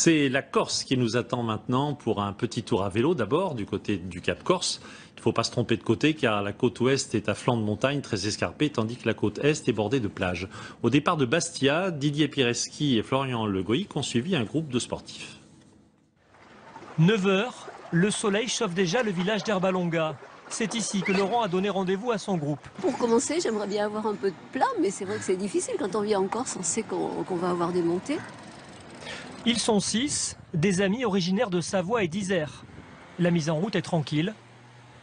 C'est la Corse qui nous attend maintenant pour un petit tour à vélo d'abord du côté du Cap Corse. Il ne faut pas se tromper de côté car la côte ouest est à flanc de montagne très escarpée tandis que la côte est est bordée de plages. Au départ de Bastia, Didier Pireschi et Florian Le Goïc ont suivi un groupe de sportifs. 9 h, le soleil chauffe déjà le village d'Herbalonga. C'est ici que Laurent a donné rendez-vous à son groupe. Pour commencer, j'aimerais bien avoir un peu de plat, mais c'est vrai que c'est difficile. Quand on vient en Corse, on sait qu'on va avoir des montées. Ils sont 6, des amis originaires de Savoie et d'Isère. La mise en route est tranquille,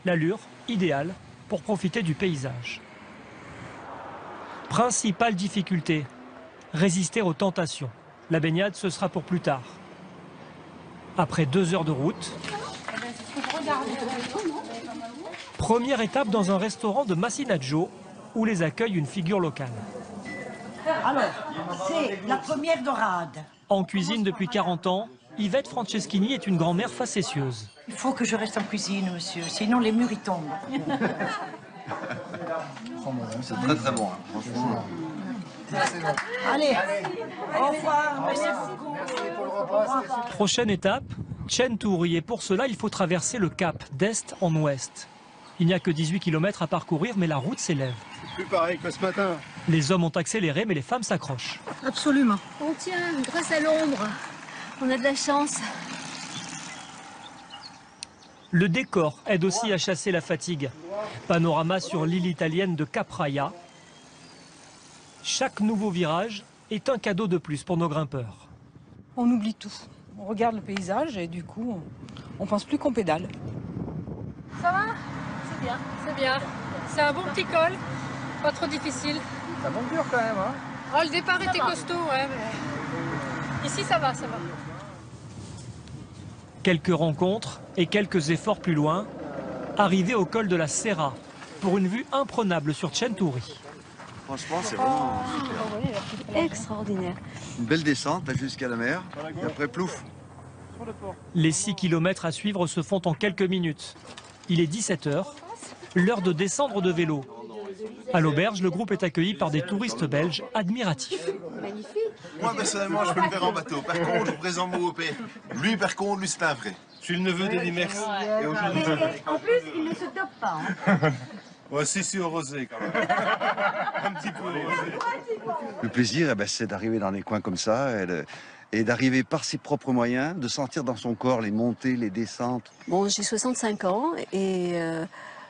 l'allure idéale pour profiter du paysage. Principale difficulté, résister aux tentations. La baignade, ce sera pour plus tard. Après 2 heures de route, première étape dans un restaurant de Masinaggio où les accueille une figure locale. Alors, c'est la première dorade. En cuisine depuis 40 ans, Yvette Franceschini est une grand-mère facétieuse. Il faut que je reste en cuisine, monsieur, sinon les murs y tombent. C'est très très bon, hein, franchement. Allez, au revoir, merci beaucoup. Prochaine étape, Centuri, et pour cela il faut traverser le cap d'est en ouest. Il n'y a que 18 km à parcourir, mais la route s'élève. C'est plus pareil que ce matin. Les hommes ont accéléré, mais les femmes s'accrochent. Absolument. On tient grâce à l'ombre. On a de la chance. Le décor aide aussi à chasser la fatigue. Panorama sur l'île italienne de Capraia. Chaque nouveau virage est un cadeau de plus pour nos grimpeurs. On oublie tout. On regarde le paysage et du coup, on pense plus qu'on pédale. Ça va? C'est bien. C'est bien. C'est un bon petit col, pas trop difficile. Ça monte dur quand même, hein. Oh, le départ était costaud, ouais. Mais... Ici, ça va, ça va. Quelques rencontres et quelques efforts plus loin, arrivé au col de la Serra, pour une vue imprenable sur Centuri. Franchement, c'est vraiment Extraordinaire. une belle descente là, jusqu'à la mer. Et après, plouf. Les 6 km à suivre se font en quelques minutes. Il est 17 h, l'heure de descendre de vélo. À l'auberge, le groupe est accueilli par des touristes belges admiratifs. Moi, personnellement, je peux le faire en bateau. Par contre, je vous présente mon OP. Lui, par contre, lui, c'est un vrai. Je suis le neveu d'Eddie Merckx. Et aujourd'hui, En plus, il ne se dope pas. Hein. ouais, si, au rosé, quand même. Un petit peu au rosé. Le plaisir, c'est d'arriver dans des coins comme ça et d'arriver par ses propres moyens, de sentir dans son corps les montées, les descentes. Bon, j'ai 65 ans et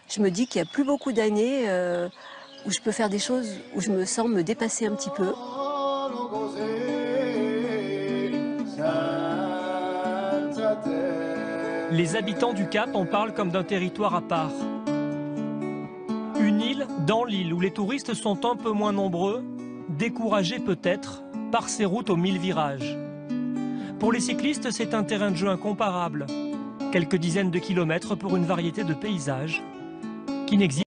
je me dis qu'il n'y a plus beaucoup d'années où je peux faire des choses où je me sens me dépasser un petit peu. Les habitants du Cap en parlent comme d'un territoire à part. Une île dans l'île où les touristes sont un peu moins nombreux, découragés peut-être par ces routes aux 1000 virages. Pour les cyclistes, c'est un terrain de jeu incomparable. Quelques dizaines de kilomètres pour une variété de paysages qui n'existent